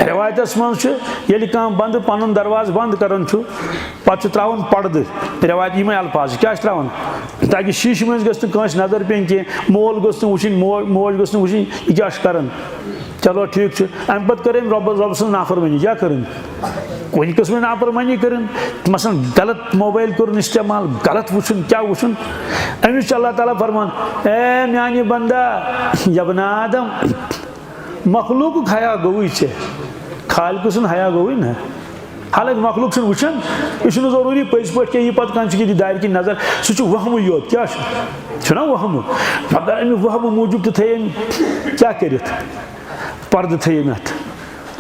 रिवायतस मज बंद पन दरवाज बंद करान पे त्रावन पर्द रिवायत यम अल्फाज क्या त्रावन ताकि शीश मज गस नजर पेन कह मोल गो वुन मोज गो वुन यह क्या करान चलो ठीक अम पे कर रब सज नाफरमानी क्या कर कुछ किस्म नाफरमानी कर मसलन गलत मोबाइल कर इस्तेमाल गलत वुन क्या वुन अमिस अल्लाह ताला फरमान ए म्यानी बंदा यबन आदम मखलूक हया गोई चे खालिक सुन हया गोई ना हालांकि मखलूक वुचान यह जरूरी पज पे यह पे कह दार की नजर सह वहम योत क्या वहम मगर अमे वहम मूजूब तो थे क्या कर पर्द थे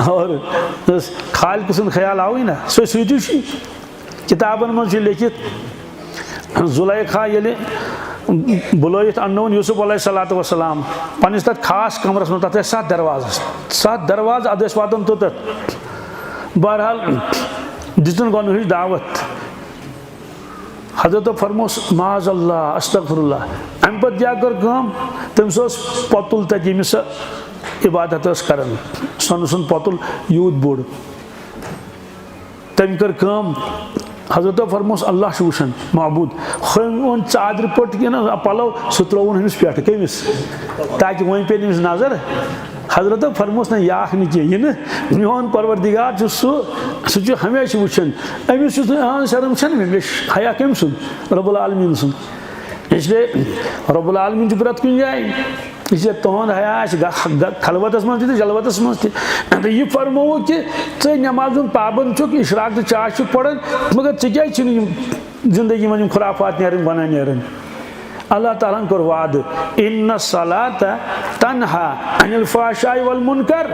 और खालिक सुन ख्याल आव ना सही किताबन मज लिखित जुलैखा ये बुलैत अनोन यूसुफ अलैहिस्सलातु वस्सलाम पन्निस तथ खास कमरस में तथ 7 दरवाज अद वातन तो बहरहाल दितन गोनुच दावत हजरत फरमोस माज अल्लाह अस्तगफिरुल्लाह अम पे क्या कर तमिस पतुल तमिस इबादत करान सन पतुल यूत बोड़ तम कर हजरत फरमोस अल्लाह वुचान महबूद ओन चादर पट कह पलव सह त्रोन अमिस पे कमिस ताकि वन पे नजर हजरत फरमोस ना याख कह मोन परवरदिगार सह हमेशा वुचान अमिस शर्म मे हया कम सुन रब्बुल आलमीन सुन इसलिए रब्बुल आलमीन प्रत कुन जाए इसलिए तुहद हया खलवतस मज जलवतस मज यह फरमो कि नमाज पाबंद चुक इशराक तो चाश पढ़न मगर क्या जिंदगी मज खुराफात नेरन बना नेरन अल्लाह ताला कोर वाद इन्न सलात तन्हा अनिल फाशाई वल मुनकर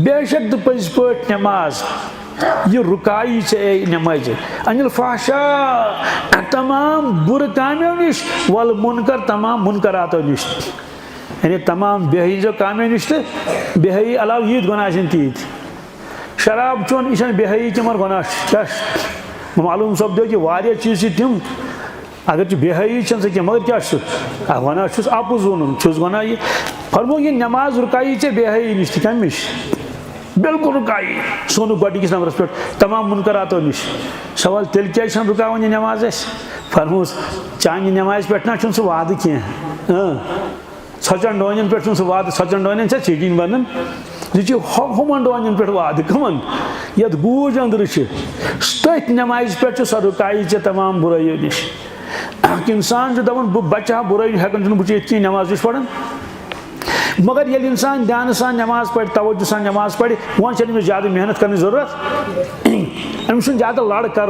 बेशक तो पज पट नमाज यह रुकाई नमाज अनिल फाशा तमाम बुर कामों निश वल मुनकर तमाम मुनकरातों निश यानी तमाम बेहई कामों निश तो बेहई अलाव यीत गुनाह तीत शराब चोन यह बेहई मगर गुनाह क्या मालूम सपदो कि वारिया चीज तम अगर बेहई सह मगर क्या गुनाह आपुज वोन गुनाह यह फरमो यह नमाज रुकाई बेहई निश कमिश बिल्कुल रुकाई सोन गोडिकस नंबरस पे तमाम मुनकरातों निश सवाल तेल क्या रुकान यह नमाज फरमोस चान नमाज पे ना सह वाद कह सचन डोन पे सह वाद सचन डोन चीटिंग बन यह हुमन डोन पे वाद कमन ये गूज अंदर तथ नमाज पे सह रुकाई तमाम बुराइयों निश इंसान दपान बह बचा बुराई हेकान बह ये नमाज निश पढ़न मगर ये इंसान ध्यान सान नमाज पढ़ तवज्जो सान नमाज पढ़ वन अमिस ज़्यादा मेहनत करने जरूरत अमिस ज़्यादा लड़ कर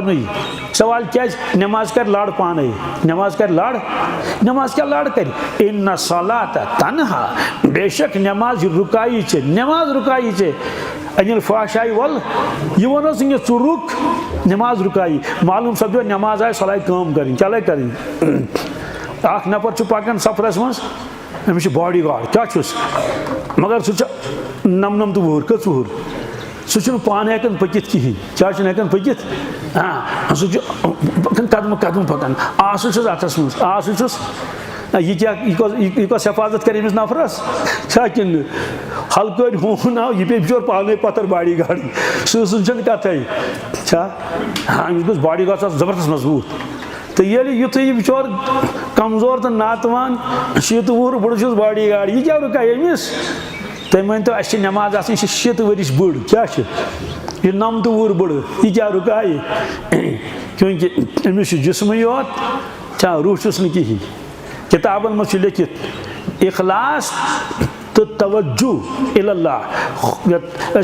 सवाल क्या नमाज कर लड़ पान नमाज कर लड़ नमाज क्या लड़ कर इन्न सलात तन्हा बेशक नमाज रुकाई नमाज रुकाई अनिल फाशाई वल यह वन चु रुक नमाज रुकाई मालूम सपदो नमाज आए सलाह काम कर क्या लगे कर अख नफर पकान सफरस मज अमिस बॉडी गार्ड क्या मगर सह नम तो वुहर कच वुहर सह पान हेकान पकित कहें क्या हेकान पकित सह कदम कदम पकान सह अथस मज सह यह क्या यह हिफाजत कर नफरस क्या कि हल्क होन आव यह पे बिचोर पान पत्थर बॉडी गार्ड सह कथ हाँ अमिस बॉडी गार्ड जबरदस्त मजबूत तो युथ यह बिचोर कमजोर तो नातवान 7 वुहर बुड़ बॉडी गार्ड यह क्या रुकाई अमिस तुम वन तो अस नमाज आसन 7 वरिश बुड़ क्या यह 9 वुहर बुड़ यह क्या रुकाई क्योंकि अमिस जिस्म योत क्या रूह चुस न कहें किताबन मज लिखित इखलास तो तवज्जो इल्लाह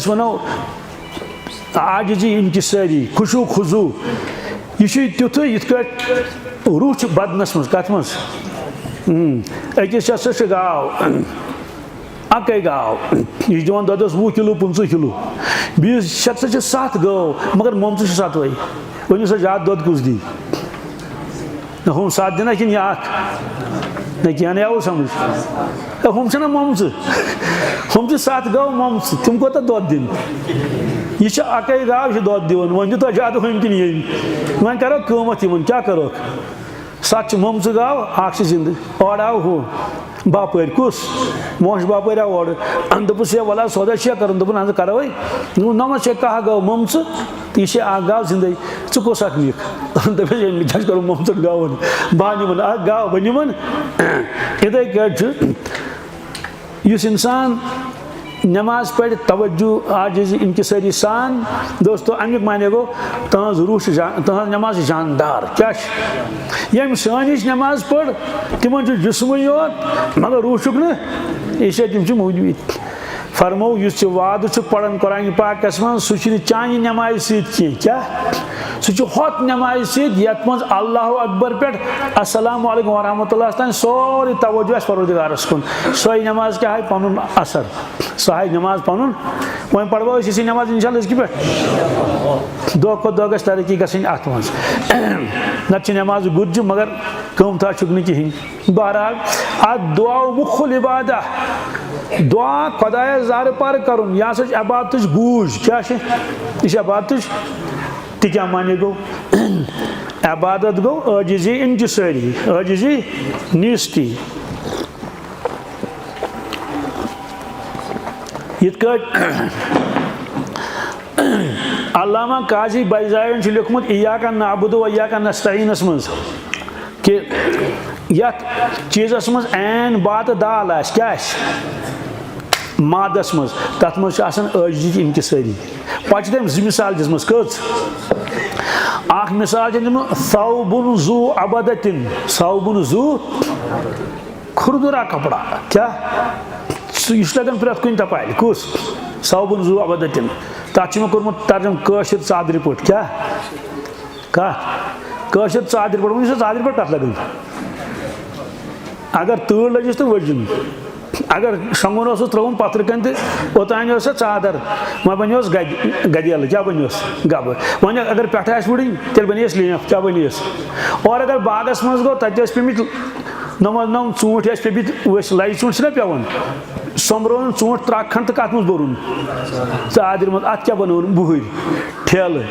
वनो आजिजी इंकिसारी खुशू खुजू यह तुथ यथ रूह बदनस मज कत मज अकिस गाव अकै गाव यह दिवान ददस 20 किलो 15 किलो बीस शख्स 7 गौ मगर मोमत 7 वन सा ज्यादा दुद कुछ दी हम 7 दिना कि ना क्या आव समझ हम मोमच हम 7 गौ मोमच तुम कोता दुद दिन यह अकै गाव दुद दिवान वन तो ज्यादा हम कि वन करो कमत क्या करो सच ममच गाव अख जिंद और आव हु बापर कुस मोश बापर आव और दोपस वल सौदा कर दोपन करो नमस कह गो ममच तो यह गाव जिंद चुस निक दस करो ममच गावन बह निमन गाव बह निमन इथे कस इंसान नमाज पढ़ तवज्जो आजिज़ इंकिसारी सान दोस्तों अमुक माने गो तहज रूह तहज नमाज जानदार क्या यम सानिश नमाज पढ़ तिमन जिस्म योत मगर रूह यह तम मौजूद फरमो इस वाद पढ़ान कुरान पाकस मन सह चानि नमाज सह क्या सह होत नमाज सत मज अल्लाह अकबर पे अस्सलामु अलैकुम वरहमतुल्लाह तान सोरी तवज्जो परवरदिगारस कुन सही नमाज क्या है पनुन असर सह नमाज पनुन वह पढ़ो इसी नमाज इंशाल्लाह इसकी पे दो खो दो गस तरक्की गई अत मज नत नमाज गुज मगर कमता चुक कहें बहरहाल अत दुआ मुखुल इबादा दुआ खुदाय जार पार करुन यह हसा अबादत गूज क्या यह अबादत ति क्या माने गो अबादत गो आजिज़ी इंकिसारी आजिज़ी नीस्ती यित अल्लामा काजी बैज़ाइन लिखमुत इय्याका नअबुदु व इय्याका नस्तईनस मज कि यत चीज़स मज ऐन बात दाल आस क्या मादस मज तथ मज आजिज़ी इंकिसारी पे तम मिसाल दिम कच मिसाल सौबुन जू अबदतिन सौबुन जू खुरदुरा कपड़ा क्या यह लगन प्रेत कुन तपाल कुस सौबुन जू अबदतिन तथ कोर्मुत तर्जम काशिर चादर पे क्या काशिर चादर पे वो चादर पे कत लगन अगर तूर लगिस तो वजन अगर शंगुन त्रोन पत्र कन तो ओतान चादर वह बनियोस गदेल क्या बनियोस गब वन अगर पे वुड़न तेल बनियस लेफ क्या बनियस और अगर बागस मज गो तत पेमित नम चूंट पेमित लज चूंट ना पेवन सोमरोन चूंट त्रक खंड तो कत मज बोरुन चादर मज अत क्या बनोन बुहर ठेल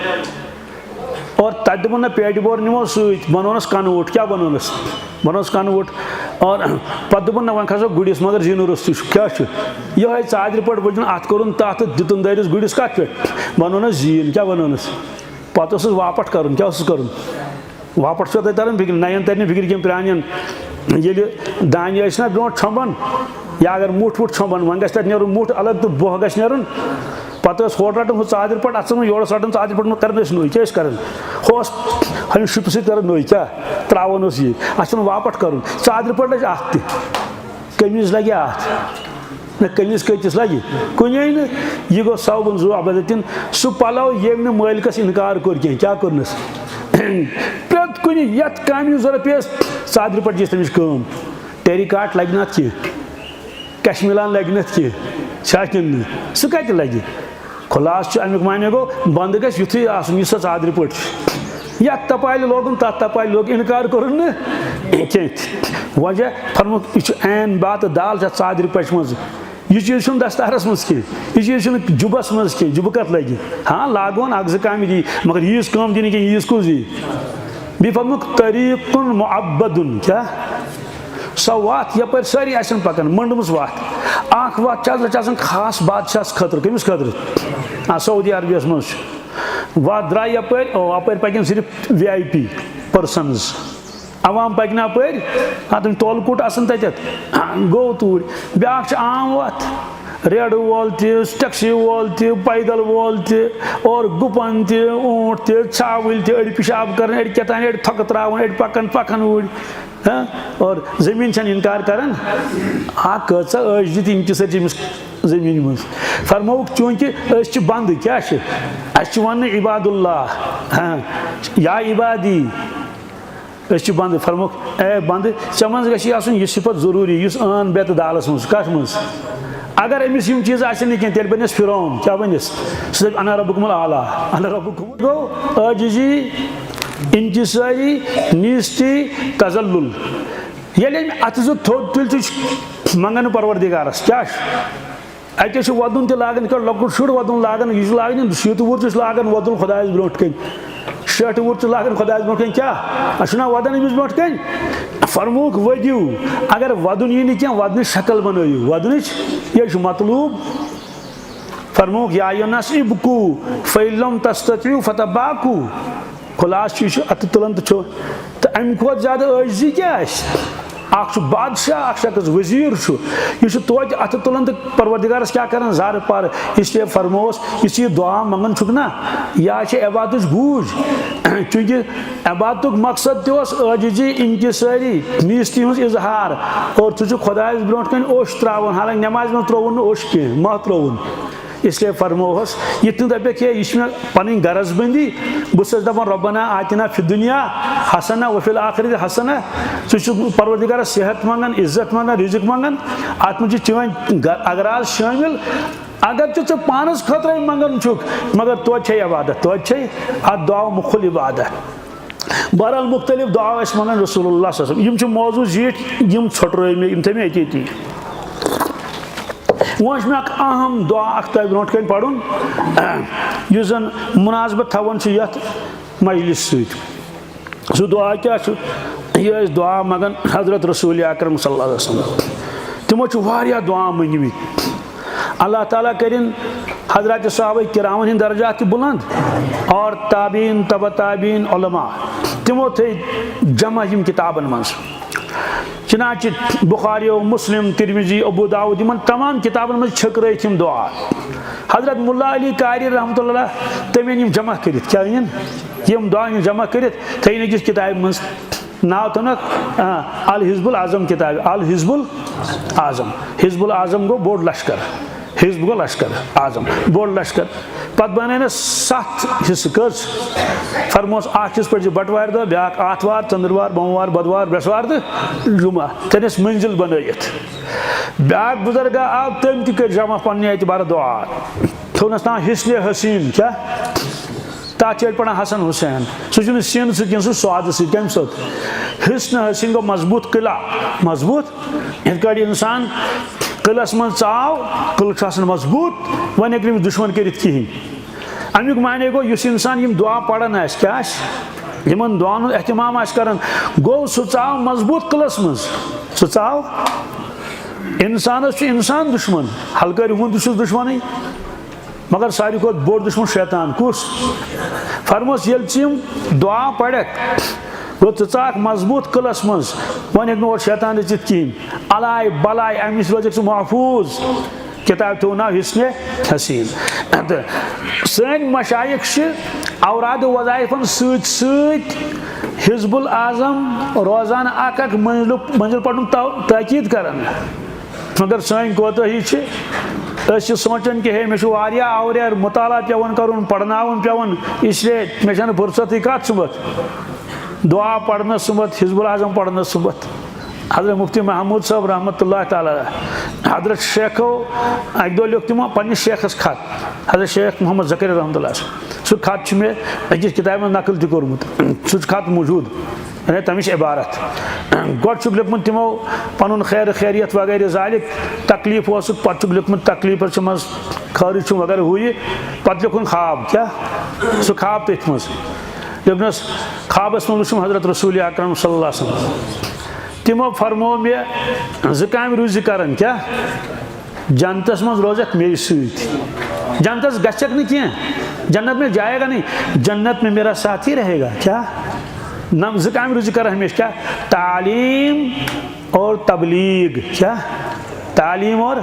और तत दोपन ना पेट बोर निमो सत बनोनस कनवट क्या बनोनस कनवट और पे दोपन ना वन खसो गुड़िस मगर जीनूरस क्या यह चादर पे वजन अत कोरुन तथ दितुन दरिस गुड़िस कत पे बनोनस जीन क्या बनोनस पे वापट कर क्या कर वापट सो तरन फिक्र नयन तरन फिक्र कम प्रान ये दान ना ब्रो छबन या अगर मुठ वुठ छबन वन गस नुन मुठ अलग तो बोह गस नुन पे होट रटन हूँ चादर पे अत योर रटन चादर पे कर नुई क्या कर हम शिप सर नुई क्या त्रावन यह अत वापट कर चादर पे लगे अत कमीज लगे अत न कमीज कतिस लगे कुन न यह गो सौबुन जू अबदतिन सह पलव ये मालिकस इनकार कोर कह क्या कोरनस प्रेत कुन यत काम जरूरत पे चादर पे दिस तमिस कम टेरिकाट लगे ना कह कश्मीलान लगे ना कह सह कत लगे खुलास अमुक माने गो बंद गस युथी आसन यह चादर पे यत तपाल लोगन तथ तपाल लोग इनकार कोरुन कह वजह फरमुत यह ऐन बात दाल चादर पे मज यह चीज दस्तारस मज कह यह चीज जुबस मज कह जुब कत लगे हाँ लागोन अख काम दी मगर यीज कम दी कह यीज कुछ दी बी फरमुक तरीकुन मुअब्बदुन क्या सो वत यप सारी आन पकान मंडमस वत अख वत खास बादशाह खतर कमिस खतर सऊदी अरबियस मज वत द्रा यप पकन सिर्फ VIP पर्सनस अवाम पकन अप तोलकुट आसन तत गो तूर ब्या आम वत रेड वोल टैक्सी वोल पैदल वोल और गुपन ऊँट छावल अड़ पेशाब कर अड़ केतान अड़ थक त्रावन अड़ पकन उड़ और जमीन इनकार करान कचा अज दित इंकिसर जमीन मज फरमोक चूंकि बंद क्या वन इबादुल्लाह या इबादी बंद फरमोक ए बंद चे मज गह सिफत जरूरी आन बेत दालस मज कत मज अगर अमिस चीज़ तेल बनस फिरौन क्या बनस सह अना रब्बुकुमुल आला अना रब्बुकुम गो आजिज़ी इंकिसारी नीस्ती तजल्लुल ये अत थोद तुल मंगन परवरदिगारस क्या अत वदुन तक लागन लकुट शुर वदुन लागन यह लागन शीत वुर लागन वदुन खुदायस ब्रोट कन शर्ट वुट लागान खुदा ब्रोट क्या वदन अमिस ब्रोट कन फरमूक वदियो अगर वदन यी क्या वदन शक्ल बनइयो वदन यह मतलूब फरमूक यास इबकू फ़ैलम तस्तु फतबाकू खुलास अत तुलन तो अम खुद ज्यादा आजी क्या बादशाह शख्स वजीर यह तोत अत तुलन तो परवरदिगारस क्या कर जार पर इसलिए फरमोस इस दुआ मंगन ना यह इबादत गूज चूंकि इबादत मकसद तजिजी इंकिसारी नीस्ती हूँ इजहार और तुझ खुदा ब्रोट कन ओश त्रावन हालांकि नमाज में त्रोवन ओश कह मह त्रोवन इसलिए फरमोहस यह दपक यह पन गरजबंदी बस दपान रब्बना आतिना फि दुनिया हसना वफिल आखिरत हसना परवरदिगार सेहत मंगन इज्जत मंगन रिजिक मंगन अत मे चन अगराज शामिल अगर चे पानस खतर मंगन मगर तोत इबादत तोत अत दुआ मुखल इबादत बहरहाल मुख्तलिफ दुआ मंगन रसूलुल्लाह मौजू जीट यम छुट्र मे थमे अती वो मे अहम दुआ तह ब्रोट कन पढ़ुन यह जन मुनासबत थवन यथ मजलिस सह दुआ क्या यह दुआ मंगन हजरत रसूल अकरम सल्लल्लाहु अलैहि वसल्लम तमो वारिया दुआ मंगमित अल्लाह ताला करिन हजरत सहाबा किरामन हिंद दर्जात बुलंद और ताबीन तब ताबीन उलमा तमो थे जमा यम किताबन मज चनाच बुखारी मुस्लिम तिरमिजी अबू दाऊद इन तमाम किताबन मज छकरत दुआ हजरत मुल्ला अली कारी रहमतुल्लाह तमें जमा कर क्या यम दुआ जमा कर थन अकिस किताब मज नाव तनक अल हिज़्बुल आज़म किताब अल हिज़्बुल आज़म हिज़्बुल आज़म गो बोड़ लश्कर हिज़्ब गो लश्कर आज़म बोड़ लश्कर पत बन 7 हिस्स कज फरमोस हिस्स पे बटवार दह ब्या आतवार चंद्रवार बमवार बदवार बृहस्वार तो जुमा तनिस मंजिल बनत ब्या बुजुर्गा आव तम तक जमा पन्न एतबार दुआ थोनस ना हिस्न हसीन क्या तथ पढ़ा हसन हुसैन सह सीन सह स्वाद सम हिस्न हसीन गो मजबूत किला मजबूत इत इंसान किलस मज चाव किल मजबूत वन हेक दुश्मन कर कहें अमुक माने गो इंसान यम दुआ पढ़ान क्या इन दुआन एहतमाम कर गो सह चाव मजबूत किलस मज सह चाव इंसानस इंसान दुश्मन हल्का रुहन दुश्मन मगर सारी खुद बोड़ दुश्मन शैतान कुस फरमोस यम दुआ पढ़क गो चाक मजबूत किलस मज वन हेक शैतान रचित कहें अलाय बलाय अमिस रोज महफूज किताब तो नाव हिस्न हसीन सन मशाइख औराद वज़ाइफन सत हिज़्बुल आज़म रोजान अक मंजिल पढ़न ताकीद कर मगर सन कोताही सोचान कि हे मे आवर मुताला पेवन कर पढ़नावन पेवन इसलिए मे फुर्सत कत सुबह दुआ पढ़न सुबह हिज़्बुल आज़म पढ़न सुबह हजरत मुफ्ती महमूद साहब रहमतुल्लाह ताला हजरत शेखो अक दो लिख तमो पन्निस शेखस खत हजरत शेख मोहम्मद ज़कीर रहमतुल्लाह सह खत मे अकिस किताब नकल तह कोर्मुत सह खत मौजूद तमिश इबारत गोड लिखमुत तमो पन खैर खैरियत वगैरह जालिक तकलीफ पे लिखमुत तकलीफ मज खारिज वगैरह हु पे लिखुन ख्वाब क्या सह ख्वाब तथ मज लिखनस ख्वाबस मज वुचम हजरत रसूल अकरम सल्लल्लाहु अलैहि वसल्लम तमो फरमो मे ज काम रूज कर क्या जन्नतस मज रोजक मेरे सत जन्नतस गछक न कह जन्नत में जाएगा नहीं जन्नत में मेरा साथी रहेगा क्या नम ज काम रूज कर हमेशा क्या तालीम और तबलीग क्या तालीम और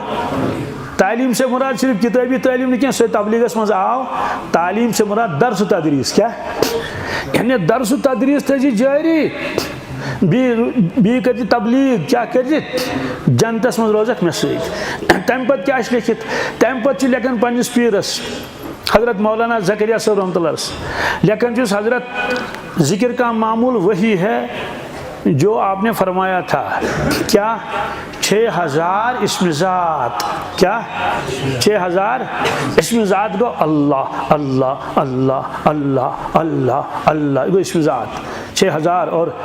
तालीम से मुराद सिर्फ किताबी तालीम नहीं क्या तबलीगस मज आव तालीम से मुराद दर्स तदरीस क्या यानी दर्स तदरीस थी जारी बी कर तबलीग क्या कर जन्नतस मज रोजक मे तम पे क्या लिखित तम पे लेखन पन्निस पीरस हजरत मौलाना ज़करिया साहब रहमतुल्लाह लेखन हजरत जिक्र का मामूल वही है जो आपने फरमाया था क्या 6000 इसमिज़ात क्या 6000 इसमिज़ात को अल्लाह अल्लाह अल्लाह अल्लाह अल्लाह अल्लाह को इसमिज़ात 6000 और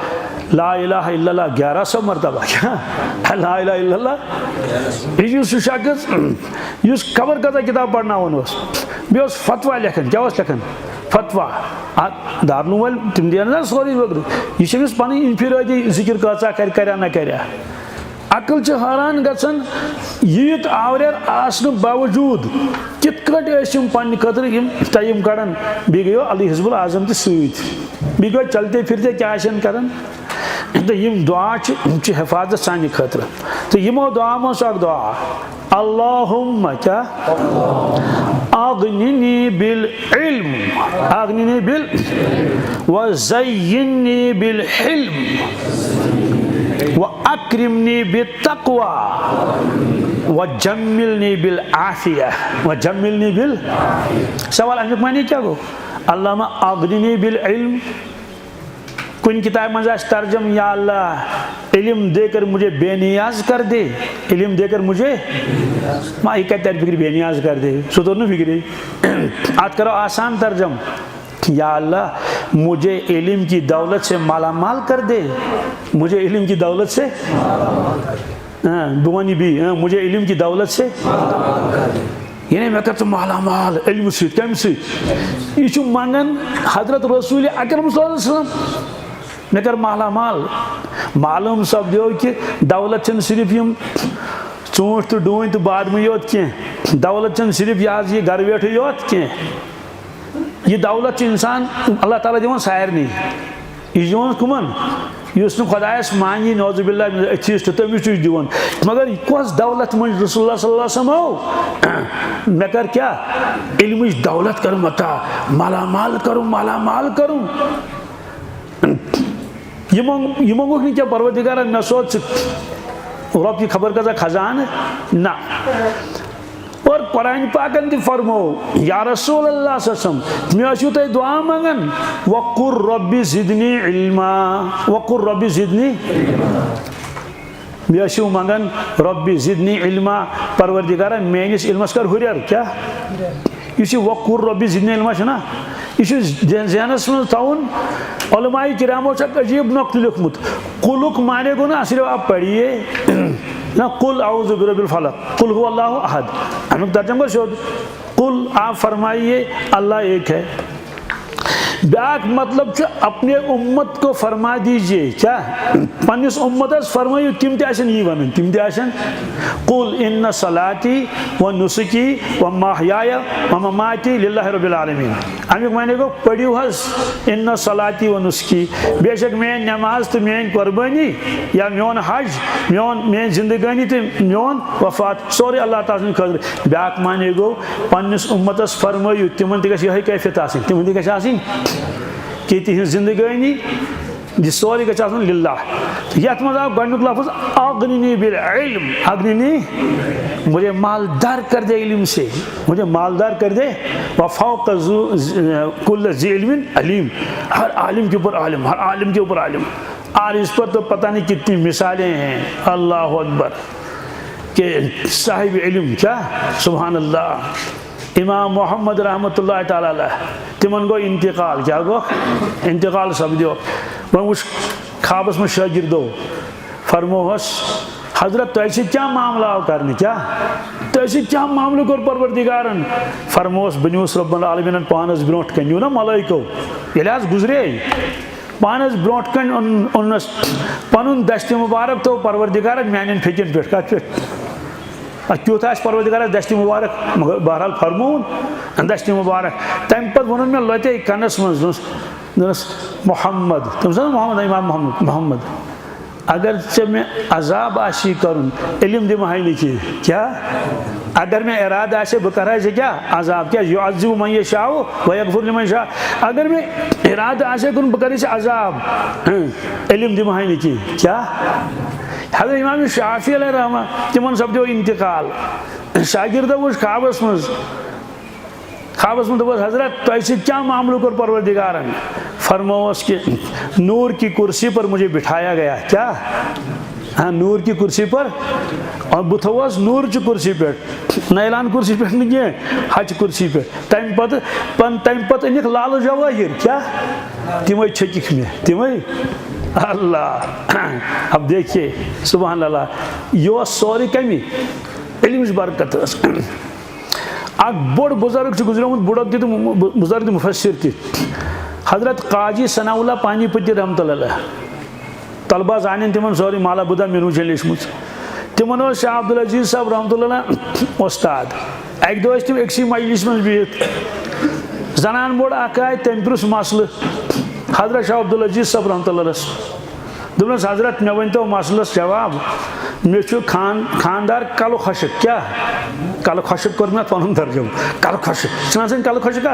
ला इलाहा इल्लल्लाह 1100 मरतबा क्या ला इलाहा इल्लल्लाह यह शख्स खबर कता किताब पढ़ना बे फतवा लेखन क्या लेखन फतवा दारुल वाल तुम दिया सोरी वगैरह यह पन इनफिरादी जिक्र कचा कर ना कर अकल हैरान गसन यूत आवरियर आसने बावजूद कित पे खतर टाइम कड़ान बी गयो अली हिजबुल आजम बी गो चलते फिरते क्या कर तो यम दुआ हिफाजत सान खतर तो यमो दुआ मो दुआ अल्लाहुम्मा क्या अगनिनी बिल व ज़य्यिन्नी बिल हिल्म व अक्रिमनी बिल तक़वा व जम्मिलनी बिल आफिया सवाल अमुक मानी क्या गो अल्लाहुम्मा अगनिनी बिल इल्म कुन किताब में तर्जम या अल्लाह इल्म देकर मुझे बेनियाज कर दे इल्म देकर मुझे माँ एक फिक्र बेनियाज कर दे सो तो न फिक्री आज करो आसान तर्जम या अल्लाह मुझे इल्म की दौलत से माला माल कर दे मुझे इल्म की दौलत से दुआनी भी मुझे इल्म की दौलत से ये मैं कर माला माल इल्म से कम से यह मंगन हजरत रसूल अकरम सल्लल्लाहु अलैहि वसल्लम मे कर माला माल मालूम सपदो कि दौलत सिर्फ यम चूंट तो डून तो बाद में योत कह दौलत सिर्फ यह घर वेठ योत कह यह दौलत इंसान अल्लाह ताला दिवान सारनी यह दिवान कमन युस खुदायस मानी नौजुबिल्ला अथीस तमिस दिवान मगर कस दौलत मन रसूलुल्लाह सल्लल्लाहु अलैहि वसल्लम मे कर क्या इल्म दौलत कर मता माला माल करूँ ये मंगो नहीं क्या परवरदिगार न सोच रब की खबर का खजान ना और कुरान पाकन ति फरमो या रसूल अल्लाह सल्लल्लाहु मे आशु तय दुआ मंगन वकुर रब्बी जिदनी इल्मा वकुर रब्बी जिदनी मे आशु मंगन रब्बी जिदनी इल्मा परवरदिगार मेनिस इल्मस कर हुरियर क्या इसी वकुर रब्बी जिदनी इल्मा छना इसी जहनस में ताउन उलमाए किरामो अजीब नक्त लिखमुत कुलुक माने को ना सिर्फ आप पढ़िए ना कुल आउज़ु बिरब्बिल फलक कुल हुवा अल्लाहु अहद हम तर्जुमा कर शोध कुल आप फरमाइए अल्लाह एक है ब्याक मतलब अपने उम्मत को फरमा दीजिए क्या पन्निस उम्मतस फरमाइए तिम ते यह वन तिम ते कुल इन्ना सलाती व नुसुकी व महयाया व ममाती लिल्लाहि रब्बिल आलमीन अमुक माने को पढ़ियो हस इन्ना सलाती व नुसुकी बेशक मेन नमाज तो मेन कुर्बानी या मेन हज मेन जिंदगानी तो मेन वफात सोरे अल्लाह ताला खतर ब्याक माने गो पन्निस उम्मतस फरमाइए तिमन ते गछ यही कैफियत आसिन तिमन ते गछ आसिन कि तिहन जिंदगानी यह सोरे गछ आसन लिल्लाह यथ मज आव गनुक लफ्ज अग्निनी बिल इल्म अग्निनी मुझे मालदार कर दे इल्म से मुझे मालदार कर दे व फौक कुल्ल ज़ी इल्मिन अलीम हर आलिम के ऊपर आलिम हर आलिम के ऊपर आलिम और इस पर तो पता नहीं कितनी मिसालें हैं अल्लाह अकबर के साहिब इल्म क्या सुभान अल्लाह इमाम मोहम्मद रहमतुल्लाह ताला अलैह तिमन गो इंतकाल क्या गो इंतकाल सपदो वह उस ख्वाबस में शागिर्दो फरमोहस हजरत तैसे क्या मामला करने क्या तैसे क्या मामले कर परवरदिगारन फरमोस बनियोस रब्बुल आलमीन पानस ब्रोट कन्यू ना मलाइको यलास गुजरे पानस ब्रोट कन उनस पनुन दस्ते मुबारक तो परवरदिगारन मैंने फेजन पेट का क्यों परवरदिगार दस्ती मुबारक बहरहाल फरमोन दस्ती मुबारक तम पे वन मे लते कनस मस मोहम्मद तुम मोहम्मद इमाम मोहम्मद अगर से मैं अजाब आशी करूँ इल्म दिमाही लिखी क्या अगर मैं इरादा से बकरा से क्या अजाब क्या युअज़्ज़िबु मन यशाअ व यग़फ़िरु लिमन यशाअ अगर मैं इरादा से करूँ बकरे से अजाब इल्म दिमाही लिखी क्या हज़रत इमाम शाफ़ी अलैहिर्रहमा तिमन सपदो इंतकाल शागिर्द उस ख्वाबस में दस हजरत तैसे क्या मामलों कर परवरदिगारन फरमाओस कि नूर की कुर्सी पर मुझे बिठाया गया क्या हाँ नूर की कुर्सी पर और बुथवास नूर की कुर्सी पे नैलान कुर्सी पे नहीं है हज कुर्सी पे तम पत अनिक लाल जवाहिर क्या तिम छकिक में तिम अल्लाह अब देखिए सुभान अल्लाह यो सोरी कमी इल्म बरकत बोड़ बुजुर्ग गुजरमुत बुढ़ बुजुर्ग मुफसर हजरत काजी सनाउल्लाह पानीपति रहमतुल्लाह तलबा जान तिमन सोरी माला बुदा मेनूज लेचमुत तिमन शाह अब्दुल अजीज साहब रहमतुल्लाह उस्ताद अक दो तम अक्सी मजलिस मज बिहित जनान बोड़ आय तम प्रुस मसल हजरत शाह अब्दुल अजीज साहब रहमतुल्लाह दोपस हजरत मे वन तो मसलस जवाब मे खानदार कल खुशक क्या कल खुशक कोर मे पन तर्जुम कल खुशक कल खुशक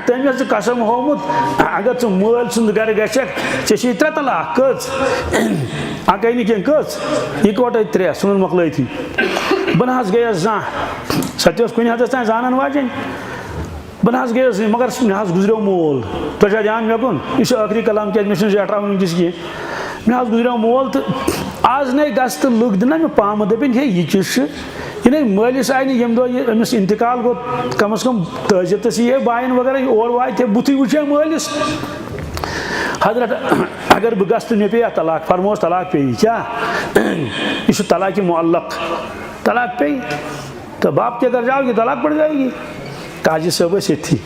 तम कसम होमुत अगर च मल सुंद गर गछक ऐ 3 तलाक कच अक कह कच इकवटे 3 सुन मकलथी बह गयस जा सत्य कुन हद तान जानन वाजन बह गयस मगर मे गुजरो मोल तुझा ध्यान मे कुन यह आखिरी कलाम क्या मे एट्रा वनकिस कह मे गुजरो मोल तो आज नई गस तो लुक दिना मे पाम दपन हे यह चीज ये मलिस आय यम दह अमिस इंतकाल गो कम अज कम तजियत ये बायन वगैरह और वात बुथ वुचे मलिस हजरत अगर बह गस तो मे पे तलाक फरमोस तलाक पे क्या यह तलाक मुअल्लक तलाक पे तो बाप के घर जाओगी तलाक पड़ जाएगी काजी साहब थी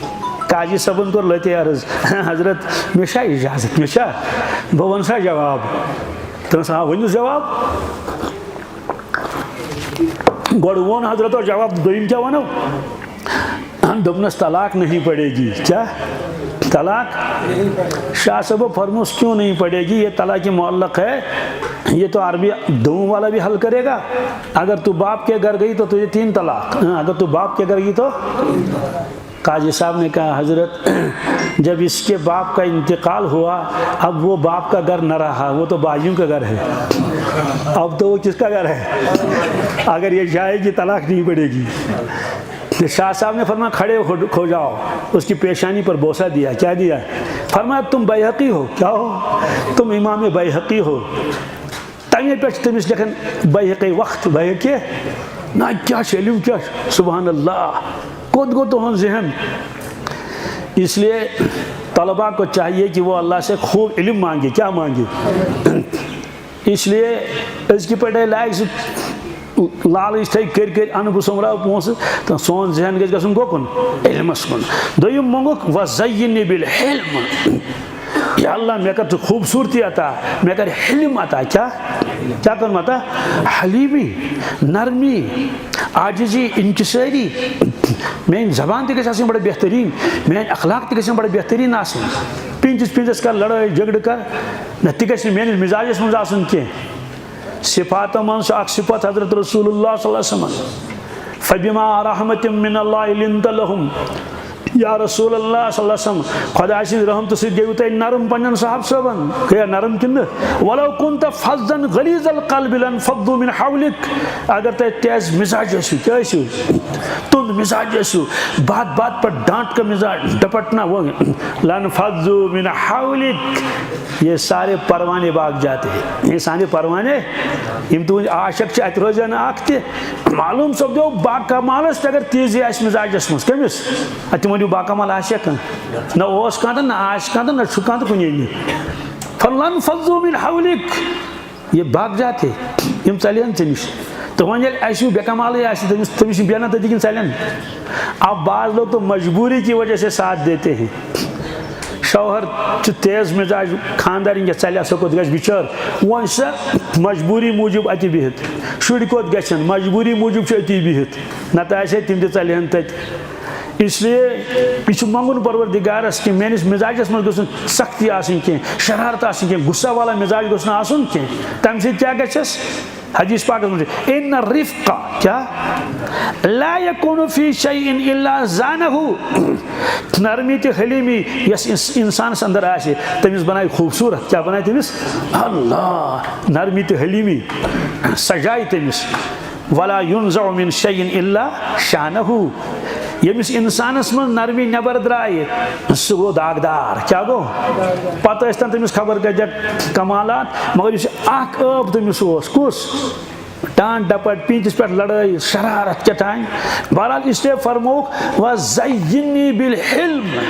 काजी साहबन कोर लत अर्ज हजरत मे इजाजत मे बह वन सा जवाब तमस हाँ वनुस जवाब गोड़ वोन हजरत और जवाब दोम क्या वनो दोपनस तलाक नहीं पड़ेगी क्या तलाक शाह साहब फरमोस क्यों नहीं पड़ेगी ये तलाक मुअल्लक है ये तो अरबी दोनों वाला भी हल करेगा अगर तू बाप के घर गई तो तुझे 3 तलाक अगर तू बाप के घर गई तो काजी साहब ने कहा हजरत जब इसके बाप का इंतकाल हुआ अब वो बाप का घर न रहा वो तो बाजियों का घर है अब तो वो किसका घर है अगर ये जाएगी तलाक नहीं पड़ेगी तो शाह साहब ने फरमाया खड़े हो जाओ उसकी पेशानी पर बोसा दिया क्या दिया फरमाया तुम बैहकी हो क्या हो तुम इमाम बैहकी हो तमे पे तमिस लेखन बैहकी वक्त बैहकी ना क्या शैलिम क्या सुबहान अल्लाह कोत गो तुहन जहन इसलिए तलबा को चाहिए कि वो अल्लाह से खूब इल्म मांगे क्या मांगे इसलिए इसकी पढ़ाई लायक लालच थे कर अन बह सोमरा पोस तो सोन जहन गन गोकुन इल्मस कुन दोयम मंगुक वज़य्यिनी बिल हिल्म या अल्लाह मे कर खूबसूरती अता मे कर हिल्म अता क्या कर अता हलीमी नरमी आजिजी इंकिसारी मेन जबान तक बड़ा बेहतरीन मेन अखलाक तक बड़ा बेहतरीन पिंचस पिंचस कर लड़ाई झगड़ कर न तक मेन मिजाजस मज कह सिफात मन सिफत हजरत रसूलुल्लाह सल्लल्लाहु अलैहि वसल्लम फबिमा रहमतिम मिनल्लाहि लिंत लहुम या रसूल अल्लाह सल्लल्लाहु अलैहि वसल्लम खुदा सिंह रहमत से गयु तय नरम पन्न साहब सबन गया नरम किन वलो कुंत फज़न गलीज़ल क़ल्ब लन फद्दु मिन हौलिक अगर तय तेज मिजाज असु क्या असु तुम मिजाज असु बात बात पर डांट का मिजाज डपटना वो लन फद्दु मिन हौलिक ये सारे परवाने भाग जाते हैं ये सारे परवाने इम तो आशक अत रोजान मालूम सपदो बाकमालस अगर तेजी आस मिजाजस मज कमिस तुम वो बाकमाल आशक न ओस कह तो न आश कह तो न छु कह तो कुन फलन फज़्ज़ु मिन हौलिक ये भाग जाते इम चलन निश तो वन असु बेकमाल तमिस बेना तथि चलन अब बाज लोग तो मजबूरी की वजह से साथ देते हैं शौहर तेज मिजाज खानदार चल सो कोत बिचार वन सा मजबूरी मूजूब अति बिहित शुर कोत गन मजबूरी मूजूब अति बिहित नत तम चलहन तत इसलिए यह मंगुन परवरदिगारस कि मेनिस मिजाजस मज गो सख्ती कह शरारत कह गुस्सा वाला मिजाज गो कह तम क्या गस हदीस पाक इन रिफ्का क्या ला यकूनु फी शैइन इल्ला ज़ानहु नरमी तो हलीमी यस इंसान अंदर आसे तमिस बनाए खूबसूरत क्या बनाए तमिस अल्लाह नरमी तो हलीमी सजाई तमिस वला युनज़उ मिन शैइन इल्ला शानहु यमिस इंसानस मन नरमी नबर द्राय सह गो दागदार क्या गो पत तमिस खबर कत कमालात मगर अब तमिस कुस टान डपट पींचस पे लड़ाई शरारत क्या टाइम बहरहाल इसलिए फरमोक वज़य्यिनी बिल हिल्म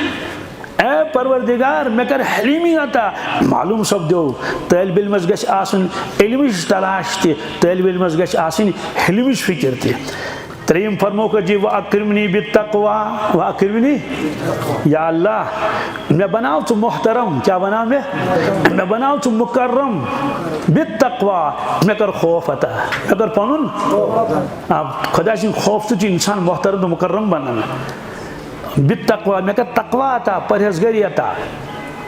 ए परवरदिगार मे कर हलीमी अता मालूम सब दो तलब इल्मस गछ आसन इल्मिश तलाश ते तलब इल्मस गछ आसन हिल्मिश फिक्र ते त्रीम फरमो जी व अक्रिमनी बित्तक़वा व अक्रिमनी, या अल्लाह मैं बनाओ तू मोहतरम, क्या बना मैं बनाओ तू मुकर्रम बित्तक़वा, मैं कर खौफ अता, मैं कर पनुन खुदा सिंह खौफ तो इंसान मोहतरम तो मुकर्रम बना बित्तक़वा, मैं कर तक़वा अता, परहेज़गारी अता।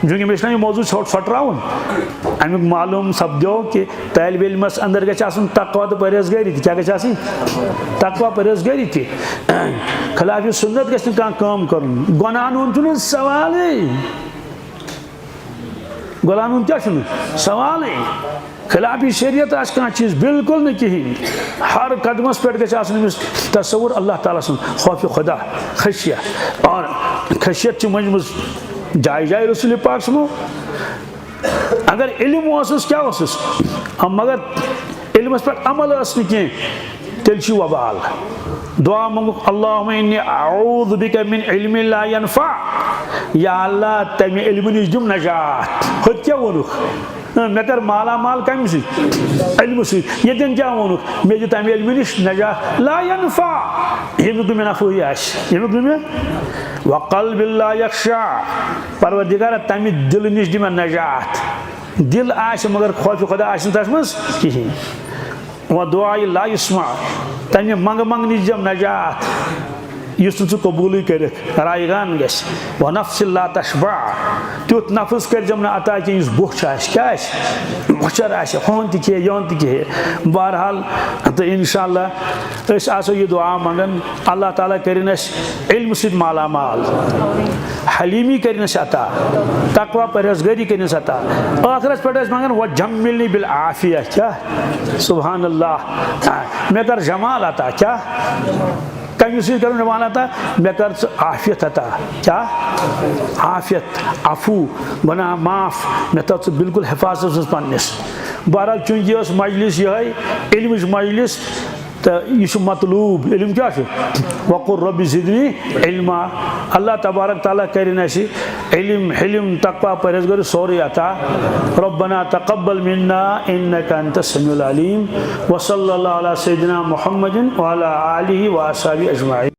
चूँकि मे यह मौजूद फटराउन अमुक मालूम सपदो कि तालिब इल्मस अंदर गई तक़वा तो परहेज़गारी क्या गई तक़वा परहेज़गारी खिलाफ सुन्नत गि कम कर गुनाह सवाल गुलाम क्या सवाल खिलाफ शरीयत कह चीज़ बिल्कुल न कहीं हर कदमस पे गमिस तस्वुर अल्लाह ताला सुन खौफ खुदा खशिया और खशियत मंजमज जाय जाय रसूल पाक सुनो अगर इल्म क्या मगर इल्मस पे अमल कह तेल वबाल दुआ मंगुक अल्लाहुम्मा इन्नी अऊज़ु बिका मिन इल्मिन ला यनफ़ा, या अल्लाह तमे इल्म निश दिम नजात। खुद क्या वोनुक मे कर माला माल कम इल्म सतन क्या वोनुक मे दि तमे इल्म निश नजात ला यनफ़ा, यमुक मे नफ़ी यमुक मे व क़ल्बिन ला यख़शा, परवरदिगार तमे दिल निश दिम नजात। दिल आश मगर खौफ खुदा आश तस मज कहीं व दुआ ला युस्मा, तमे मंग मंग निश दिम नजात युस कबूल कर रायगान गस व नफ्स ला तशबा, तुत नफ्स कर जम अता कि बुख क्या मुचर होन तह योन तह। बहरहाल तो इंशाअल्लाह आसो यह दुआ मंगन अल्लाह ताला करिन इल्म सत माला माल, हलीमी करिन अता, तक़वा परहेज़गारी करिन अता। आखिरस पे मंगन व जम्मिलनी बिल आफिया, क्या सुभान अल्लाह मे कर जमाल अता, क्या कमी कर जमाल अता, मे कर आफियत अता, क्या आफियत अफू बना माफ, मे तथ बिल्कुल हिफाजत पन्निस। बहरहाल चूंकि मजलिस ये इल्म मजलिस तो यह मतलूब इल्म क्या वक़ुर रब्बि ज़िदनी इल्मा, अल्लाह तबारक ताला करिन इल्म हिल्म तक़वा परहेज़गारी सोरे अता। रब्बना तक़ब्बल मिन्ना इन्नका अंतस समीउल अलीम व सल्लल्लाहु अला सय्यिदिना मुहम्मदिन व अला आलिहि व अस्हाबिहि अजमाइन।